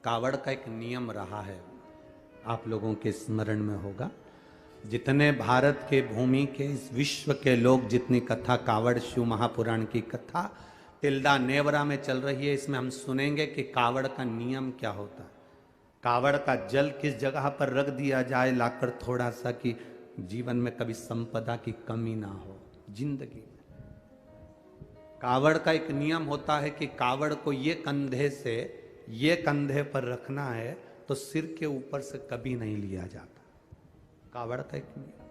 कावड़ का एक नियम रहा है, आप लोगों के स्मरण में होगा। जितने भारत के भूमि के इस विश्व के लोग जितनी कथा कावड़ शिव महापुराण की कथा तिल्दा नेवरा में चल रही है, इसमें हम सुनेंगे कि कावड़ का नियम क्या होता है। कावड़ का जल किस जगह पर रख दिया जाए लाकर थोड़ा सा, कि जीवन में कभी संपदा की कमी ना हो जिंदगी में। कावड़ का एक नियम होता है कि कावड़ को ये कंधे से ये कंधे पर रखना है तो सिर के ऊपर से कभी नहीं लिया जाता। कावड़ का एक नियम है।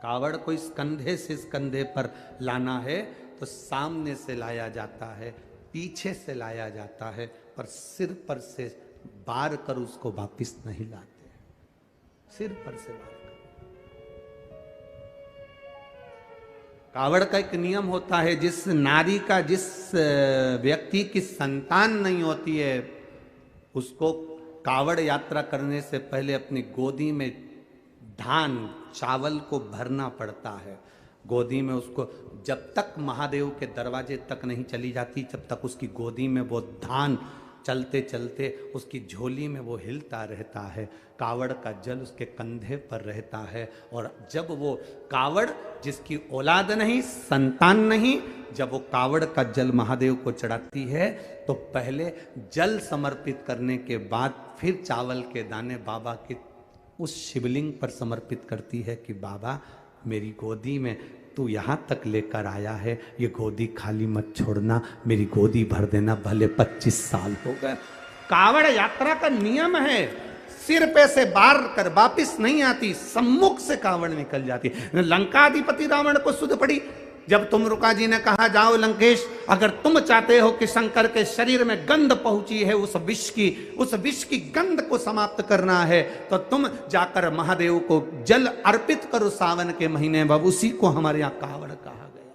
कावड़ को इस कंधे से इस कंधे पर लाना है तो सामने से लाया जाता है, पीछे से लाया जाता है, पर सिर पर से बार कर उसको वापिस नहीं लाते, सिर पर से बार कर। कावड़ का एक नियम होता है, जिस नारी का जिस व्यक्ति की संतान नहीं होती है उसको कावड़ यात्रा करने से पहले अपनी गोदी में धान चावल को भरना पड़ता है। गोदी में उसको जब तक महादेव के दरवाजे तक नहीं चली जाती, जब तक उसकी गोदी में वो धान चलते चलते उसकी झोली में वो हिलता रहता है। कावड़ का जल उसके कंधे पर रहता है। और जब वो कावड़ जिसकी औलाद नहीं, संतान नहीं, जब वो कावड़ का जल महादेव को चढ़ाती है तो पहले जल समर्पित करने के बाद फिर चावल के दाने बाबा के उस शिवलिंग पर समर्पित करती है कि बाबा मेरी गोदी में तू यहाँ तक लेकर आया है, ये गोदी खाली मत छोड़ना, मेरी गोदी भर देना, भले 25 साल हो गए। कावड़ यात्रा का नियम है, सिर पे से बार कर वापिस नहीं आती, सम्मुख से कावड़ निकल जाती। लंकाधिपति रावण को सुध पड़ी जब तुमरुका जी ने कहा जाओ लंकेश, अगर तुम चाहते हो कि शंकर के शरीर में गंध पहुंची है उस विष की गंध को समाप्त करना है तो तुम जाकर महादेव को जल अर्पित करो सावन के महीने में। उसी को हमारे यहाँ कावड़ कहा गया।